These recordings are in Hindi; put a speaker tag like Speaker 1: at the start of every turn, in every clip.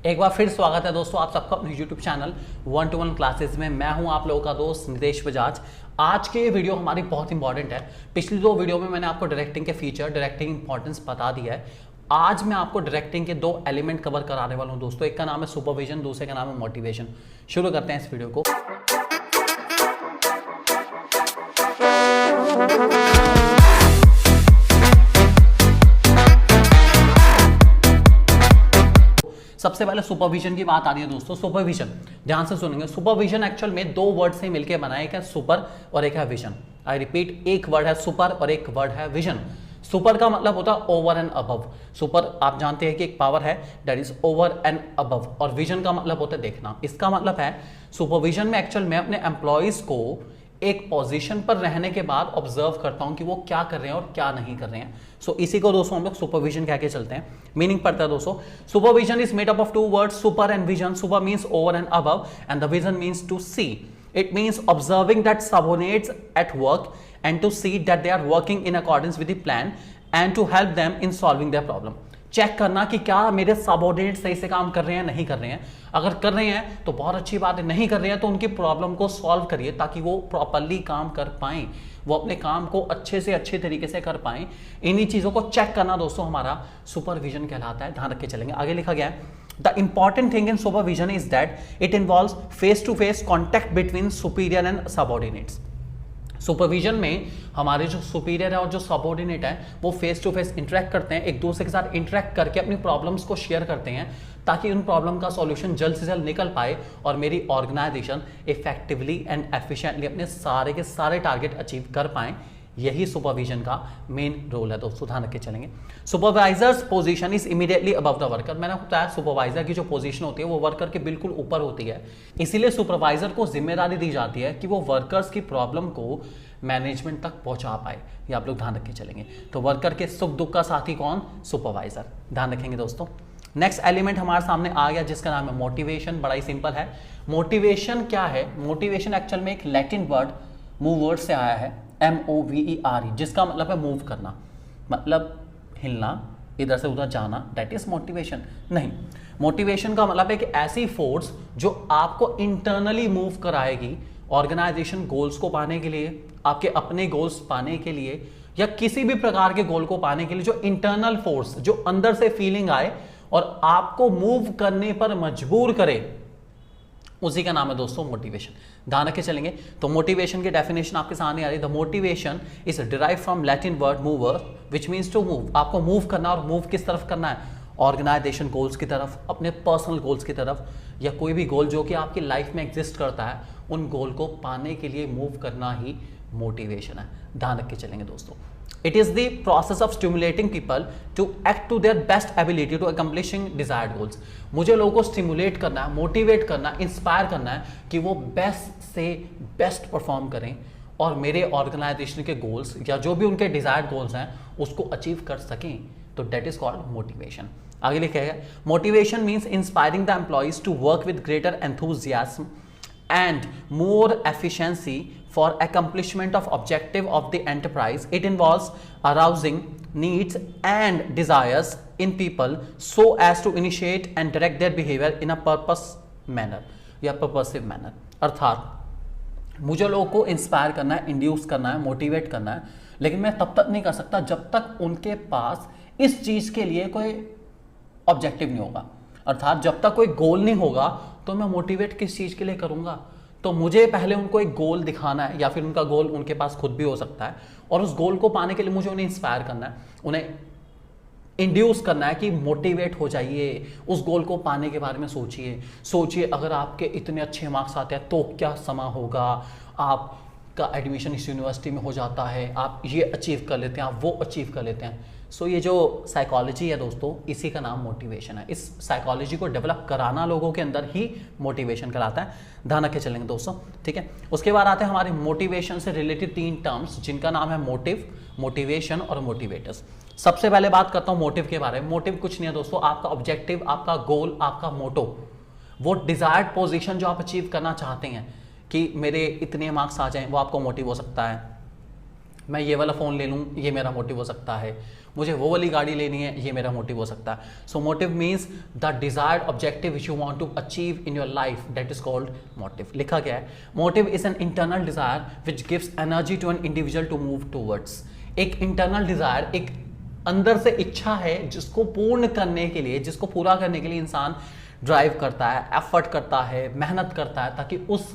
Speaker 1: एक बार फिर स्वागत है दोस्तों आप सबका अपने YouTube चैनल 1-to-1 क्लासेस में। मैं हूं आप लोगों का दोस्त नितेश बजाज। आज के ये वीडियो हमारी बहुत इंपॉर्टेंट है। पिछली दो वीडियो में मैंने आपको डायरेक्टिंग के फीचर, डायरेक्टिंग इंपॉर्टेंस बता दिया है। आज मैं आपको डायरेक्टिंग के दो एलिमेंट कवर कराने वाला हूं दोस्तों। एक का नाम है सुपरविजन, दूसरे का नाम है मोटिवेशन। शुरू करते हैं इस वीडियो को। सबसे पहले सुपरविजन की बात आ रही है दोस्तों। सुपरविजन ध्यान से सुनेंगे। सुपरविजन एक्चुअल में दो वर्ड से मिलकर बना है, एक है सुपर और एक है विजन। आई रिपीट, एक वर्ड है सुपर और एक वर्ड है विजन। सुपर का मतलब होता है ओवर एंड अबव। सुपर आप जानते हैं कि एक पावर है that is over and above, और विजन का मतलब होता है देखना। इसका मतलब है सुपरविजन में एक्चुअल मैं अपने एम्प्लॉइज को एक पोजीशन पर रहने के बाद ऑब्जर्व करता हूं कि वो क्या कर रहे हैं और क्या नहीं कर रहे हैं। सो इसी को दोस्तों हम लोग सुपरविजन कह के चलते हैं। मीनिंग पड़ता है दोस्तों, supervision is made up of two words, super and vision. Super means over and above and the vision means to see. It means observing that subordinates at work and to see that they are working in accordance with the plan and to help them in solving their problem. Check करना कि क्या मेरे सबऑर्डिनेट सही से काम कर रहे हैं, नहीं कर रहे हैं। अगर कर रहे हैं तो बहुत अच्छी बात है, नहीं कर रहे हैं तो उनकी प्रॉब्लम को सॉल्व करिए ताकि वो प्रॉपरली काम कर पाएं, वो अपने काम को अच्छे से अच्छे तरीके से कर पाएं। इन्हीं चीजों को चेक करना दोस्तों हमारा सुपरविजन कहलाता है। ध्यान रख के चलेंगे। आगे लिखा गया है, the important thing in supervision is that it involves face to face contact between superior and subordinates. Supervision में हमारे जो सुपीरियर है और जो सबऑर्डिनेट है वो फेस टू फेस इंटरेक्ट करते हैं, एक दूसरे के साथ इंटरेक्ट करके अपनी प्रॉब्लम्स को शेयर करते हैं ताकि उन प्रॉब्लम का सॉल्यूशन जल्द से जल्द निकल पाए और मेरी ऑर्गेनाइजेशन इफेक्टिवली एंड एफिशिएंटली अपने सारे के सारे टारगेट अचीव कर पाएं। यही सुपरविजन का मेन रोल है दोस्तों। ध्यान रख के चलेंगे। Supervisors position is immediately above the worker. मैंने बताया सुपरवाइजर की जो पोजीशन होती है वो वर्कर के बिल्कुल ऊपर होती है, इसीलिए सुपरवाइजर को जिम्मेदारी दी जाती है कि वो वर्कर्स की प्रॉब्लम को मैनेजमेंट तक पहुंचा पाए। ये आप लोग ध्यान रख के चलेंगे। तो वर्कर के सुख दुख का साथी कौन? सुपरवाइजर। ध्यान रखेंगे दोस्तों। नेक्स्ट एलिमेंट हमारे सामने आ गया जिसका नाम है मोटिवेशन। बड़ा ही सिंपल है। मोटिवेशन क्या है? मोटिवेशन एक्चुअल में एक लैटिन वर्ड मूव वर्ड से आया है, MOVERE, जिसका मतलब है मूव करना, मतलब हिलना, इधर से उधर जाना। दैट इज मोटिवेशन नहीं। मोटिवेशन का मतलब है कि ऐसी फोर्स जो आपको इंटरनली मूव कराएगी ऑर्गेनाइजेशन गोल्स को पाने के लिए, आपके अपने गोल्स पाने के लिए, या किसी भी प्रकार के गोल को पाने के लिए। जो इंटरनल फोर्स, जो अंदर से फीलिंग आए और आपको मूव करने पर मजबूर करे, उसी का नाम है दोस्तों मोटिवेशन। ध्यान रखे चलेंगे। तो मोटिवेशन की डेफिनेशन आपके सामने आ रही है। The motivation is derive from Latin word mover which means to move. आपको मूव करना, और मूव किस तरफ करना है? ऑर्गेनाइजेशन गोल्स की तरफ, अपने पर्सनल गोल्स की तरफ, या कोई भी गोल जो कि आपकी लाइफ में एग्जिस्ट करता है, उन गोल को पाने के लिए मूव करना ही मोटिवेशन है। ध्यान रख के चलेंगे दोस्तों। It is the process of stimulating people to act to their best ability to accomplishing desired goals. मुझे लोगों को स्टिमुलेट करना है, मोटिवेट करना है, इंस्पायर करना है कि वो बेस्ट से बेस्ट परफॉर्म करें और मेरे ऑर्गेनाइजेशन के गोल्स या जो भी उनके डिजायर्ड गोल्स हैं उसको अचीव कर सकें। तो डेट इज कॉल्ड मोटिवेशन। आगे लिखा है, motivation means inspiring the employees to work with greater enthusiasm and more efficiency for accomplishment of objective of the enterprise. It involves arousing needs and desires in people so as to initiate and direct their behavior in a purpose manner या purposive manner। अर्थात मुझे लोगों को इंस्पायर करना है, इंड्यूस करना है, मोटिवेट करना है, लेकिन मैं तब तक नहीं कर सकता जब तक उनके पास इस चीज के लिए कोई ऑब्जेक्टिव नहीं होगा। अर्थात जब तक कोई गोल नहीं होगा तो मैं मोटिवेट किस चीज के लिए करूंगा? तो मुझे पहले उनको एक गोल दिखाना है, या फिर उनका गोल उनके पास खुद भी हो सकता है, और उस गोल को पाने के लिए मुझे उन्हें इंस्पायर करना है, उन्हें इंड्यूस करना है कि मोटिवेट हो जाइए, उस गोल को पाने के बारे में सोचिए अगर आपके इतने अच्छे मार्क्स आते हैं तो क्या समा होगा, आपका एडमिशन इस यूनिवर्सिटी में हो जाता है, आप ये अचीव कर लेते हैं, आप वो अचीव कर लेते हैं। सो ये जो साइकोलॉजी है दोस्तों, इसी का नाम मोटिवेशन है। इस साइकोलॉजी को डेवलप कराना लोगों के अंदर ही मोटिवेशन कहलाता है। ध्यान रखे चलेंगे दोस्तों, ठीक है। उसके बाद आते हैं हमारे मोटिवेशन से रिलेटेड तीन टर्म्स जिनका नाम है मोटिव, मोटिवेशन और मोटिवेटर्स। सबसे पहले बात करता हूं मोटिव के बारे में। मोटिव कुछ नहीं है दोस्तों, आपका ऑब्जेक्टिव, आपका गोल, आपका मोटो, वो डिजायर्ड पोजीशन जो आप अचीव करना चाहते हैं कि मेरे इतने मार्क्स आ जाएं, वो आपको मोटिव हो सकता है। मैं ये वाला फ़ोन ले लूँ, ये मेरा मोटिव हो सकता है। मुझे वो वाली गाड़ी लेनी है, ये मेरा मोटिव हो सकता है। So motive means the desired objective which you want to achieve in your life, that is called motive. लिखा गया है motive is an internal desire which gives energy to an individual to move towards. एक इंटरनल डिजायर, एक अंदर से इच्छा है जिसको पूर्ण करने के लिए, जिसको पूरा करने के लिए इंसान ड्राइव करता है, एफर्ट करता है, मेहनत करता है ताकि उस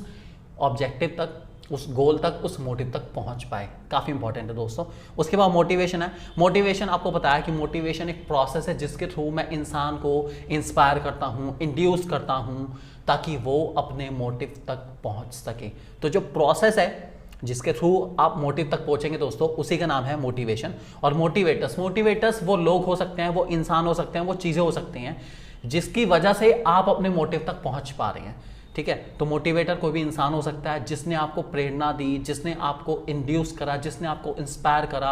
Speaker 1: ऑब्जेक्टिव तक, उस गोल तक, उस मोटिव तक पहुंच पाए। काफ़ी इंपॉर्टेंट है दोस्तों। उसके बाद मोटिवेशन है। मोटिवेशन आपको पता है कि मोटिवेशन एक प्रोसेस है जिसके थ्रू मैं इंसान को इंस्पायर करता हूं, इंड्यूस करता हूं ताकि वो अपने मोटिव तक पहुंच सके। तो जो प्रोसेस है जिसके थ्रू आप मोटिव तक पहुंचेंगे दोस्तों, उसी का नाम है मोटिवेशन। और मोटिवेटर्स, मोटिवेटर्स वो लोग हो सकते हैं, वो इंसान हो सकते हैं, वो चीज़ें हो सकती हैं जिसकी वजह से आप अपने मोटिव तक पहुंच पा रहे हैं। ठीक है, तो मोटिवेटर कोई भी इंसान हो सकता है जिसने आपको प्रेरणा दी, जिसने आपको इंड्यूस करा, जिसने आपको इंस्पायर करा,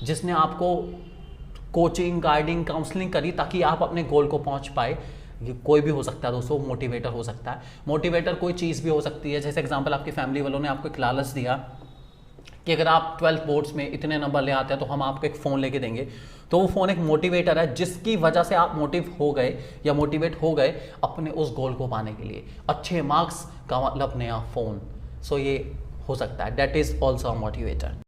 Speaker 1: जिसने आपको कोचिंग, गाइडिंग, काउंसलिंग करी ताकि आप अपने गोल को पहुंच पाए। ये कोई भी हो सकता है दोस्तों, मोटिवेटर हो सकता है। मोटिवेटर कोई चीज़ भी हो सकती है, जैसे एग्जांपल आपकी फैमिली वालों ने आपको एक लालच दिया कि अगर आप 12th बोर्ड्स में इतने नंबर ले आते हैं तो हम आपको एक फ़ोन लेके देंगे। तो वो फ़ोन एक मोटिवेटर है जिसकी वजह से आप मोटिव हो गए या मोटिवेट हो गए अपने उस गोल को पाने के लिए। अच्छे मार्क्स का मतलब नया फ़ोन। सो ये हो सकता है, that is also a motivator.